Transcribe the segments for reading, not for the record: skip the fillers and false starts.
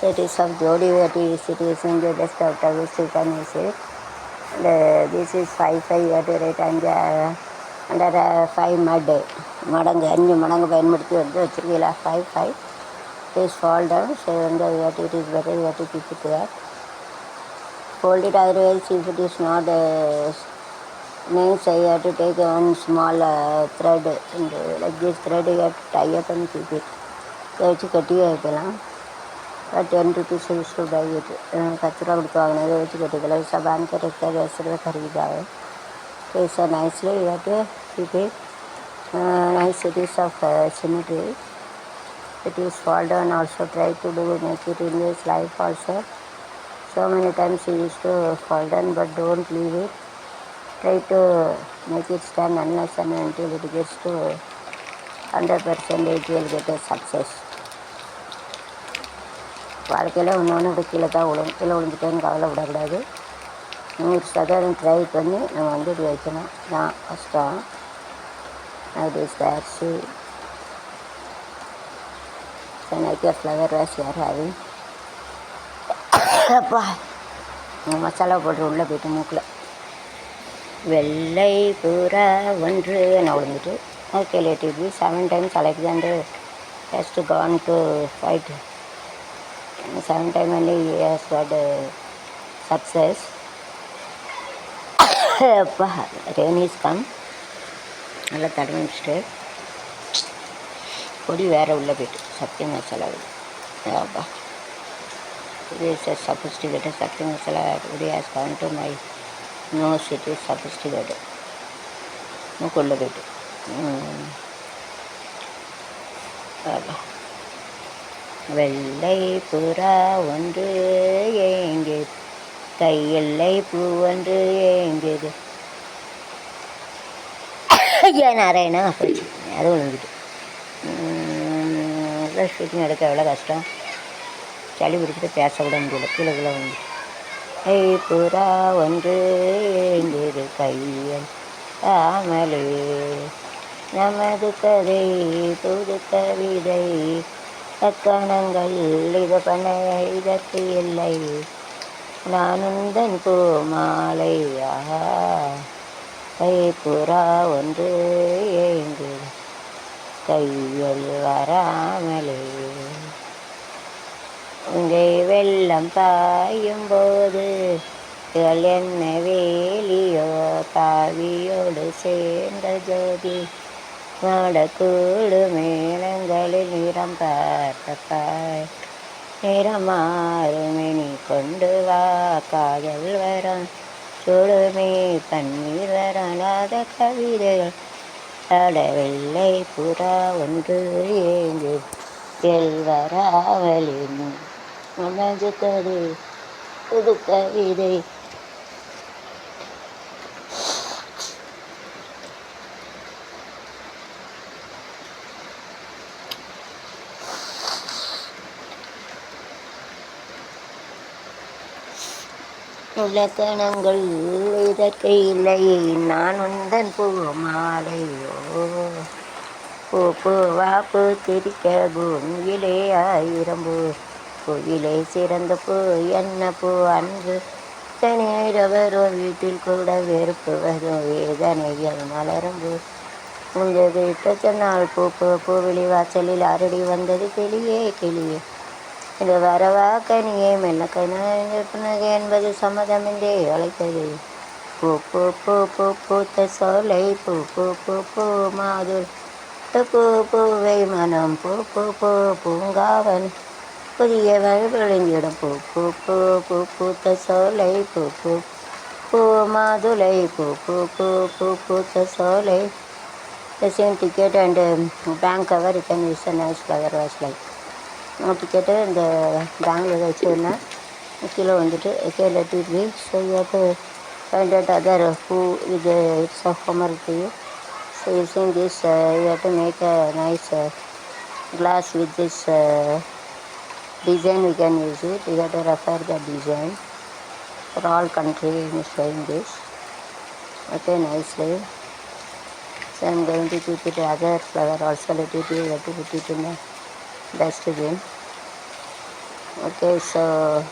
Cities of Jodivati cities in the just out of which you can see. This is 5 at the rate and under 5 mud. மடங்கு 5 மடங்கு பயன்படுத்தி வந்து வச்சுருக்கீங்களா 5 please fall down. So வந்து it is better you have to keep it there. Fold it otherwise if it is not means I have to take one small thread and like this thread you have to tie up and keep it. இதை வச்சு கட்டி வைக்கலாம். 10 rupees used to buy it. 10 ரூபா கொடுத்து வாங்கினது இதை வச்சு கட்டிக்கலாம். சபான் के रखता है 10 रुपये खरीद आए. So it's a nicely you have to keep it. Nice cities of symmetry. It is fall down also try to do make it in this life also. So many times you used to fall down but don't leave it. Try to make it stand unless and until it gets to 100% it will get a success. வாழ்க்கையில் ஒன்று இப்படி கீழே தான் கீழே விழுந்துட்டேன்னு கவலை விடக்கூடாது. 100% try பண்ணி நம்ம வந்து இப்படி வைக்கணும். நான் கஷ்டம் அது ஸ்டார்ஸு சென்னைக்கு ஃப்ளவர் வாஷ் யார் ஹேவிங் அப்பா மசாலா போட்டு உள்ளே போய்ட்டு மூக்கில் வெள்ளை பூரா ஒன்று நான் விழுந்துட்டு okay late it be 7 times Alexander has to gone to fight. 7 times only he has got success. அப்பா rain is come. நல்லா தடவி வச்சுட்டு பொடி வேறு உள்ளே போய்ட்டு சக்தி மசாலா அப்பா இது சஃபிஸ்டிகேட்டட் சக்தி மசாலா பொடி has gone to my nose. It is sophisticated. மூக்குள்ளே போய்ட்டு வெள்ளை புறா ஒன்று ஏங்கு கையெல்லை பூ ஒன்று ஏங்குது ஐயா நாராயணா போச்சு அது விழுந்துட்டு. ஷூட்டிங் எடுக்க எவ்வளோ கஷ்டம். சளி பிடிச்சிட்டு பேசக்கூட முடியல கீழே கீழே வந்துட்டு. கை புறா ஒன்று ஏங்குது கையல் ஆமலே நமது கதை புது கவிதை அக்கணங்கள் இது பண்ண இதற்கு இல்லை நான் உந்தன் பூ மாலையா. கை புறா ஒன்று ஏங்குது கையில் வராமலே உங்கை வெள்ளம் பாயும் போது என்ன வேலியோ தாவியோடு சேர்ந்த ஜோதி நாடக்கூடு மேளங்களில் நிறம் பார்த்தாய் நிறமாறுமெனி கொண்டு வா காதல் வரம் சுடுமே பன்னீர் வராத கவிதைகள் அட வெள்ளை புறா ஒன்று ஏங்கு எல்வராவலின் மனது கதை புது கவிதை. இலக்கணங்கள் இதற்கு இல்லை நான் உந்தன் பூ மாலையோ பூ பூவா பூ திரிக்க பூமியிலே 1000 பூ பூவிலே சிறந்த பூ என்ன பூ அன்று தனியவரும் வீட்டில் கூட வெறுப்பு வரும் வேதனைகள் மலரும் பூ உங்கள் வீட்டை சொன்னால் பூ பூ பூவிழி வாசலில் அரடி வந்தது கிளியே கிளியே இது வரவா கனியே மெல்ல கனகை என்பது சம்மதமின்றே அழைத்தது. பூ பூ பூ பூ பூத்த சோலை பூ பூ பூ பூ மாதுர் பூ பூவை மனம் பூ பூ பூ பூங்காவன் புதிய விழிஞ்சிடும் பூ பூ பூ பூ பூத்த சோலை பூ பூ பூ மாதுளை பூ பூ பூ பூ பூத்த சோலை. The same ticket and bank cover you can use a nice flower was like. Ticket இந்த பேங்கில் வச்சுருந்தேன் கீழே வந்துட்டு okay let it be. So you have to find out other who with it's a homework to you. So using this you have to make a nice glass with this design we can use it. You have to refer the design for all country is showing this okay nicely. So I am going to keep it other flower also let it be. You have to put it in the dustbin. Okay, so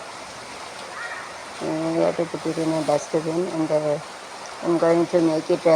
we have to put it in a dustbin and I'm going to make it